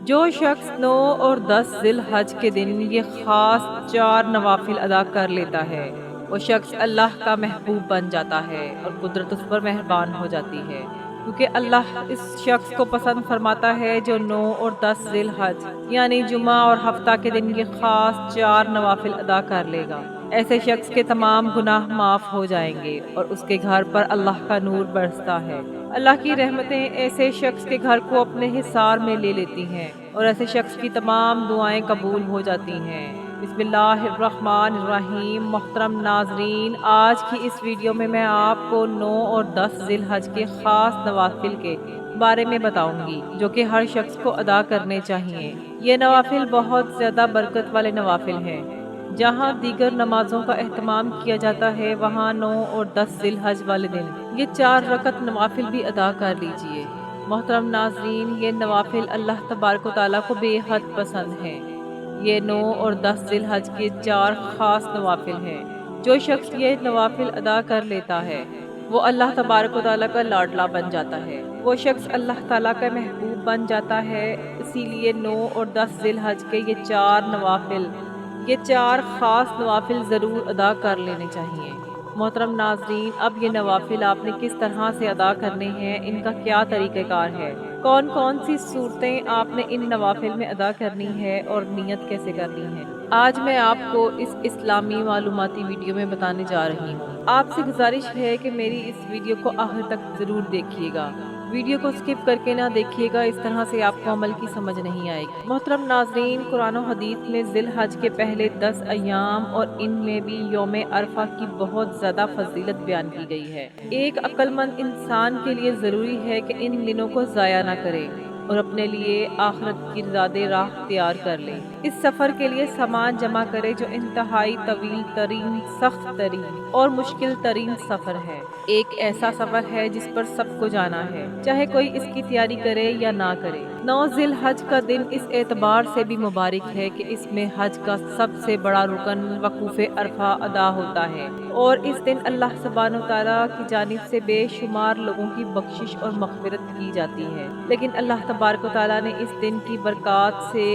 جو شخص 9 اور 10 ذی الحج کے دن یہ خاص 4 نوافل ادا کر لیتا ہے، وہ شخص اللہ کا محبوب بن جاتا ہے اور قدرت اس پر مہربان ہو جاتی ہے، کیونکہ اللہ اس شخص کو پسند فرماتا ہے جو 9 اور 10 ذی الحج یعنی جمعہ اور ہفتہ کے دن یہ خاص 4 نوافل ادا کر لے گا۔ ایسے شخص کے تمام گناہ معاف ہو جائیں گے اور اس کے گھر پر اللہ کا نور برستا ہے۔ اللہ کی رحمتیں ایسے شخص کے گھر کو اپنے حصار میں لے لیتی ہیں اور ایسے شخص کی تمام دعائیں قبول ہو جاتی ہیں۔ بسم اللہ الرحمن الرحیم۔ محترم ناظرین، آج کی اس ویڈیو میں آپ کو 9 اور 10 ذی الحج کے خاص نوافل کے بارے میں بتاؤں گی جو کہ ہر شخص کو ادا کرنے چاہیے۔ یہ نوافل بہت زیادہ برکت والے نوافل ہیں۔ جہاں دیگر نمازوں کا اہتمام کیا جاتا ہے، وہاں 9 اور 10 ذی الحج والے دن یہ 4 رکعت نوافل بھی ادا کر لیجئے۔ محترم ناظرین، یہ نوافل اللہ تبارک و تعالیٰ کو بے حد پسند ہیں۔ یہ 9 اور 10 ذی الحج کے 4 خاص نوافل ہیں۔ جو شخص یہ نوافل ادا کر لیتا ہے وہ اللہ تبارک و تعالیٰ کا لاڈلا بن جاتا ہے، وہ شخص اللہ تعالیٰ کا محبوب بن جاتا ہے۔ اسی لیے 9 اور 10 ذی الحج کے یہ 4 خاص نوافل ضرور ادا کر لینے چاہیے۔ محترم ناظرین، اب یہ نوافل آپ نے کس طرح سے ادا کرنے ہیں، ان کا کیا طریقہ کار ہے، کون کون سی صورتیں آپ نے ان نوافل میں ادا کرنی ہے اور نیت کیسے کرنی ہے، آج میں آپ کو اس اسلامی معلوماتی ویڈیو میں بتانے جا رہی ہوں۔ آپ سے گزارش ہے کہ میری اس ویڈیو کو آخر تک ضرور دیکھیے گا، ویڈیو کو سکپ کر کے نہ دیکھیے گا، اس طرح سے آپ کو عمل کی سمجھ نہیں آئے گی۔ محترم ناظرین، قرآن و حدیث میں ذی الحج کے پہلے 10 ایام اور ان میں بھی یوم عرفہ کی بہت زیادہ فضیلت بیان کی گئی ہے۔ ایک عقل مند انسان کے لیے ضروری ہے کہ ان دنوں کو ضائع نہ کرے اور اپنے لیے آخرت کی رضا راہ تیار کر لے۔ اس سفر کے لیے سامان جمع کرے جو انتہائی طویل ترین، سخت ترین اور مشکل ترین سفر ہے۔ ایک ایسا سفر ہے جس پر سب کو جانا ہے، چاہے کوئی اس کی تیاری کرے یا نہ کرے۔ 9 ذی الحج کا دن اس اعتبار سے بھی مبارک ہے کہ اس میں حج کا سب سے بڑا رکن وقوف عرفہ ادا ہوتا ہے اور اس دن اللہ سبحانہ وتعالیٰ کی جانب سے بے شمار لوگوں کی بخشش اور مغفرت کی جاتی ہے، لیکن اللہ تبارک و تعالیٰ نے اس دن کی برکات سے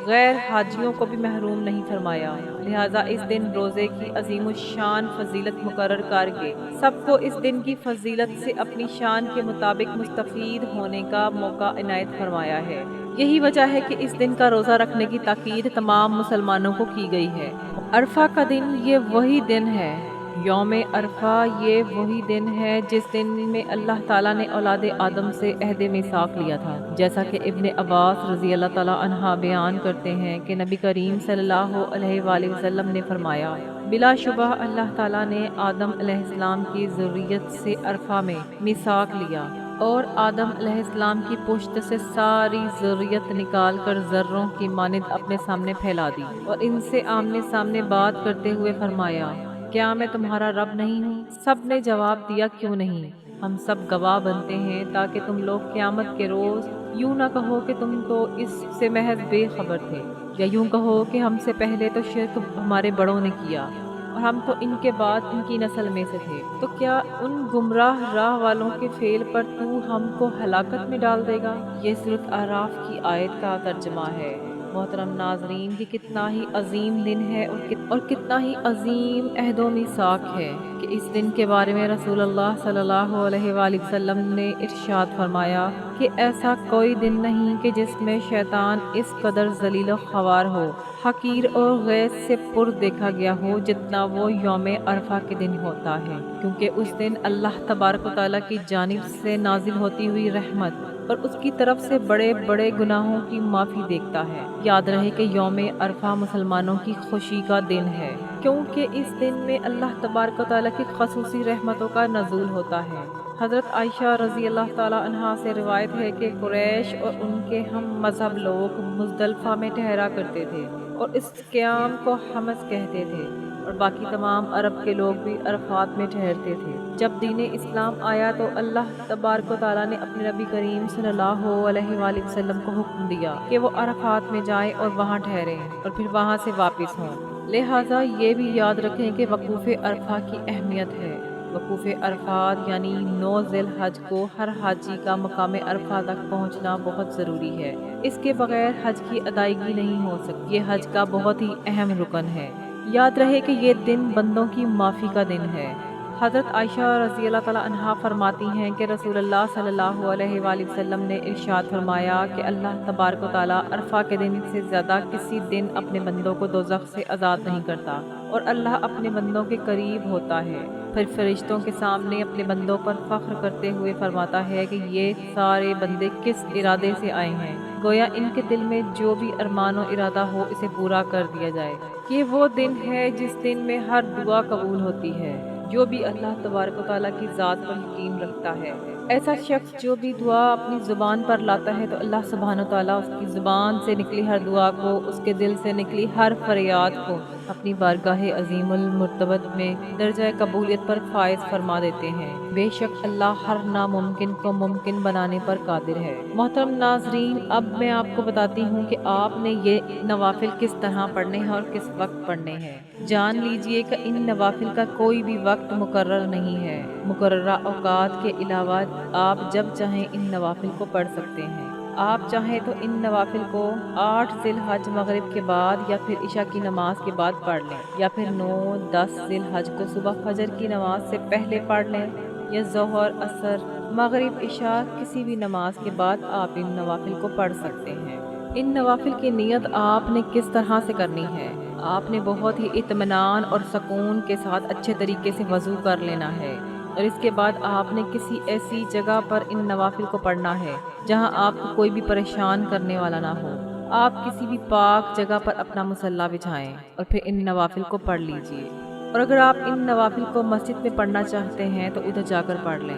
غیر حاجیوں کو بھی محروم نہیں فرمایا، لہٰذا اس دن روزے کی عظیم الشان فضیلت مقرر کر کے سب کو اس دن کی فضیلت سے اپنی شان کے مطابق مستفید ہونے کا موقع عنایت فرمایا ہے۔ یہی وجہ ہے کہ اس دن کا روزہ رکھنے کی تاکید تمام مسلمانوں کو کی گئی ہے۔ عرفہ کا دن یہ وہی دن ہے، یوم عرفہ یہ وہی دن ہے جس دن میں اللہ تعالیٰ نے اولاد آدم سے عہد میثاق لیا تھا، جیسا کہ ابن عباس رضی اللہ تعالیٰ عنہ بیان کرتے ہیں کہ نبی کریم صلی اللہ علیہ وآلہ وسلم نے فرمایا، بلا شبہ اللہ تعالیٰ نے آدم علیہ السلام کی ذریت سے عرفہ میں میثاق لیا اور آدم علیہ السلام کی پشت سے ساری ذریت نکال کر ذروں کی مانند اپنے سامنے پھیلا دی اور ان سے آمنے سامنے بات کرتے ہوئے فرمایا، کیا میں تمہارا رب نہیں ہوں؟ سب نے جواب دیا، کیوں نہیں، ہم سب گواہ بنتے ہیں تاکہ تم لوگ قیامت کے روز یوں نہ کہو کہ تم تو اس سے محض بے خبر تھے، یا یوں کہو کہ ہم سے پہلے تو شرک ہمارے بڑوں نے کیا اور ہم تو ان کے بعد ان کی نسل میں سے تھے، تو کیا ان گمراہ راہ والوں کے فعل پر تو ہم کو ہلاکت میں ڈال دے گا؟ یہ سورۃ اعراف کی آیت کا ترجمہ ہے۔ محترم ناظرین، یہ کتنا ہی عظیم دن ہے اور کتنا ہی عظیم عہد و میثاق ہے کہ اس دن کے بارے میں رسول اللہ صلی اللہ علیہ وآلہ وسلم نے ارشاد فرمایا کہ ایسا کوئی دن نہیں کہ جس میں شیطان اس قدر ذلیل و خوار ہو، حقیر اور غیظ سے پر دیکھا گیا ہو جتنا وہ یوم عرفہ کے دن ہوتا ہے، کیونکہ اس دن اللہ تبارک و تعالیٰ کی جانب سے نازل ہوتی ہوئی رحمت اور اس کی طرف سے بڑے بڑے گناہوں کی معافی دیکھتا ہے۔ یاد رہے کہ یوم عرفہ مسلمانوں کی خوشی کا دن ہے، کیونکہ اس دن میں اللہ تبارک و تعالیٰ کی خصوصی رحمتوں کا نزول ہوتا ہے۔ حضرت عائشہ رضی اللہ تعالیٰ عنہا سے روایت ہے کہ قریش اور ان کے ہم مذہب لوگ مزدلفہ میں ٹھہرا کرتے تھے اور اس قیام کو حمص کہتے تھے، اور باقی تمام عرب کے لوگ بھی عرفات میں ٹھہرتے تھے۔ جب دین اسلام آیا تو اللہ تبارک و تعالیٰ نے اپنے نبی کریم صلی اللہ علیہ وآلہ وسلم کو حکم دیا کہ وہ عرفات میں جائیں اور وہاں ٹھہریں اور پھر وہاں سے واپس ہوں، لہٰذا یہ بھی یاد رکھیں کہ وقوف عرفہ کی اہمیت ہے۔ وقوف عرفات یعنی 9 ذی الحج کو ہر حاجی کا مقام عرفہ تک پہنچنا بہت ضروری ہے۔ اس کے بغیر حج کی ادائیگی نہیں ہو سکتی۔ یہ حج کا بہت ہی اہم رکن ہے۔ یاد رہے کہ یہ دن بندوں کی معافی کا دن ہے۔ حضرت عائشہ رضی اللہ تعالیٰ عنہا فرماتی ہیں کہ رسول اللہ صلی اللہ علیہ وآلہ وسلم نے ارشاد فرمایا کہ اللہ تبارک و تعالیٰ عرفہ کے دن سے زیادہ کسی دن اپنے بندوں کو دوزخ سے آزاد نہیں کرتا، اور اللہ اپنے بندوں کے قریب ہوتا ہے۔ پھر فرشتوں کے سامنے اپنے بندوں پر فخر کرتے ہوئے فرماتا ہے کہ یہ سارے بندے کس ارادے سے آئے ہیں، گویا ان کے دل میں جو بھی ارمان و ارادہ ہو اسے پورا کر دیا جائے۔ یہ وہ دن ہے جس دن میں ہر دعا قبول ہوتی ہے۔ جو بھی اللہ تبارک و تعالیٰ کی ذات پر یقین رکھتا ہے، ایسا شخص جو بھی دعا اپنی زبان پر لاتا ہے تو اللہ سبحانہ و تعالیٰ اس کی زبان سے نکلی ہر دعا کو، اس کے دل سے نکلی ہر فریاد کو اپنی بارگاہ عظیم المرتبت میں درجہ قبولیت پر فائز فرما دیتے ہیں۔ بے شک اللہ ہر ناممکن کو ممکن بنانے پر قادر ہے۔ محترم ناظرین، اب میں آپ کو بتاتی ہوں کہ آپ نے یہ نوافل کس طرح پڑھنے ہیں اور کس وقت پڑھنے ہیں۔ جان لیجئے کہ ان نوافل کا کوئی بھی وقت مقرر نہیں ہے۔ مقررہ اوقات کے علاوہ آپ جب چاہیں ان نوافل کو پڑھ سکتے ہیں۔ آپ چاہیں تو ان نوافل کو 8 ذی الحج مغرب کے بعد یا پھر عشاء کی نماز کے بعد پڑھ لیں، یا پھر 9، 10 ذی الحج کو صبح فجر کی نماز سے پہلے پڑھ لیں، یا ظہر، عصر، مغرب، عشاء کسی بھی نماز کے بعد آپ ان نوافل کو پڑھ سکتے ہیں۔ ان نوافل کی نیت آپ نے کس طرح سے کرنی ہے؟ آپ نے بہت ہی اطمینان اور سکون کے ساتھ اچھے طریقے سے وضو کر لینا ہے، اور اس کے بعد آپ نے کسی ایسی جگہ پر ان نوافل کو پڑھنا ہے جہاں آپ کو کوئی بھی پریشان کرنے والا نہ ہو۔ آپ کسی بھی پاک جگہ پر اپنا مصلی بچھائیں اور پھر ان نوافل کو پڑھ لیجئے۔ اور اگر آپ ان نوافل کو مسجد میں پڑھنا چاہتے ہیں تو ادھر جا کر پڑھ لیں،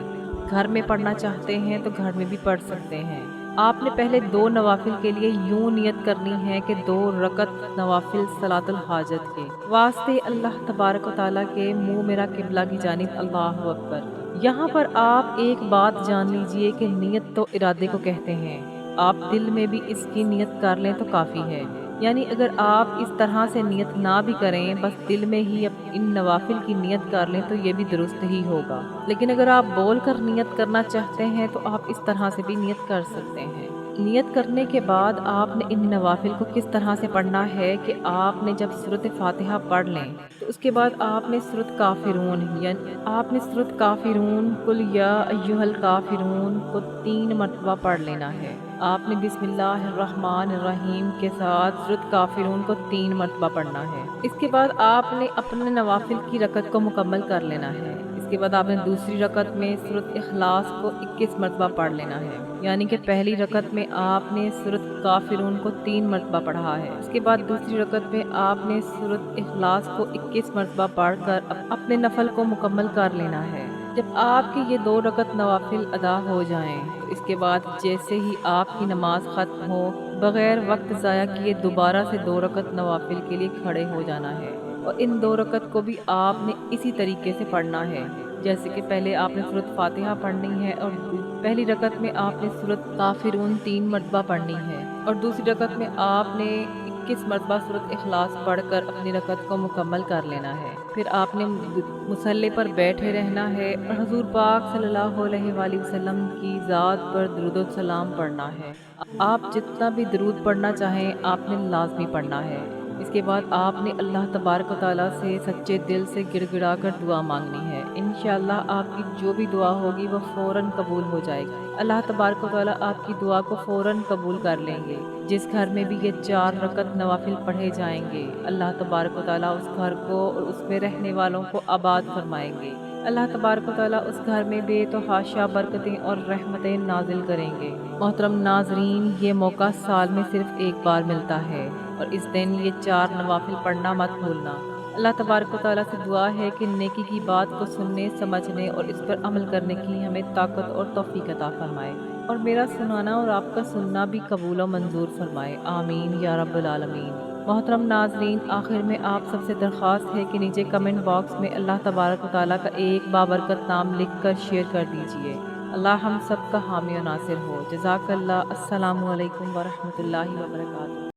گھر میں پڑھنا چاہتے ہیں تو گھر میں بھی پڑھ سکتے ہیں۔ آپ نے پہلے 2 نوافل کے لیے یوں نیت کرنی ہے کہ 2 رکعت نوافل صلاۃ الحاجت کے واسطے اللہ تبارک و تعالیٰ کے منہ میرا قبلہ کی جانب اللہ اکبر۔ یہاں پر آپ ایک بات جان لیجئے کہ نیت تو ارادے کو کہتے ہیں۔ آپ دل میں بھی اس کی نیت کر لیں تو کافی ہے۔ یعنی اگر آپ اس طرح سے نیت نہ بھی کریں، بس دل میں ہی ان نوافل کی نیت کر لیں تو یہ بھی درست ہی ہوگا۔ لیکن اگر آپ بول کر نیت کرنا چاہتے ہیں تو آپ اس طرح سے بھی نیت کر سکتے ہیں۔ نیت کرنے کے بعد آپ نے ان نوافل کو کس طرح سے پڑھنا ہے کہ آپ نے جب سورۃ فاتحہ پڑھ لیں تو اس کے بعد آپ نے سورۃ کافرون، یعنی آپ نے سورۃ کافرون قل یا ایھا الکافرون کو 3 مرتبہ پڑھ لینا ہے۔ آپ نے بسم اللہ الرحمن الرحیم کے ساتھ سورۃ کافرون کو 3 مرتبہ پڑھنا ہے۔ اس کے بعد آپ نے اپنے نوافل کی رکعت کو مکمل کر لینا ہے۔ اس کے بعد آپ نے دوسری رکعت میں سورۃ اخلاص کو 21 مرتبہ پڑھ لینا ہے، یعنی کہ پہلی رکعت میں آپ نے سورۃ کافرون کو 3 مرتبہ پڑھا ہے۔ اس کے بعد دوسری رکعت میں آپ نے سورۃ اخلاص کو 21 مرتبہ پڑھ کر اپنے نفل کو مکمل کر لینا ہے۔ جب آپ کی یہ 2 رکعت نوافل ادا ہو جائیں تو اس کے بعد جیسے ہی آپ کی نماز ختم ہو، بغیر وقت ضائع کیے دوبارہ سے 2 رکعت نوافل کے لیے کھڑے ہو جانا ہے، اور ان 2 رکعت کو بھی آپ نے اسی طریقے سے پڑھنا ہے جیسے کہ پہلے آپ نے سورۃ فاتحہ پڑھنی ہے، اور پہلی رکعت میں آپ نے سورۃ کافرون 3 مرتبہ پڑھنی ہے، اور دوسری رکعت میں آپ نے 21 مرتبہ سورۃ اخلاص پڑھ کر اپنی رکعت کو مکمل کر لینا ہے۔ پھر آپ نے مصلی پر بیٹھے رہنا ہے اور حضور پاک صلی اللہ علیہ وآلہ وسلم کی ذات پر درود و سلام پڑھنا ہے۔ آپ جتنا بھی درود پڑھنا چاہیں آپ نے لازمی پڑھنا ہے۔ اس کے بعد آپ نے اللہ تبارک و تعالیٰ سے سچے دل سے گڑ گڑا کر دعا مانگنی ہے۔ انشاءاللہ آپ کی جو بھی دعا ہوگی وہ فوراً قبول ہو جائے گی۔ اللہ تبارک و تعالیٰ آپ کی دعا کو فوراً قبول کر لیں گے۔ جس گھر میں بھی یہ 4 رکعت نوافل پڑھے جائیں گے، اللہ تبارک و تعالیٰ اس گھر کو اور اس میں رہنے والوں کو آباد فرمائیں گے۔ اللہ تبارک و تعالیٰ اس گھر میں بے تحاشا برکتیں اور رحمتیں نازل کریں گے۔ محترم ناظرین، یہ موقع سال میں صرف ایک بار ملتا ہے، اور اس دن یہ 4 نوافل پڑھنا مت بھولنا۔ اللہ تبارک و تعالیٰ سے دعا ہے کہ نیکی کی بات کو سننے، سمجھنے اور اس پر عمل کرنے کی ہمیں طاقت اور توفیق عطا فرمائے، اور میرا سنانا اور آپ کا سننا بھی قبول و منظور فرمائے، آمین یا رب العالمین۔ محترم ناظرین، آخر میں آپ سب سے درخواست ہے کہ نیچے کمنٹ باکس میں اللہ تبارک و تعالیٰ کا ایک بابرکت نام لکھ کر شیئر کر دیجئے۔ اللہ ہم سب کا حامی و ناصر ہو۔ جزاک اللہ۔ السلام علیکم ورحمۃ اللہ وبرکاتہ۔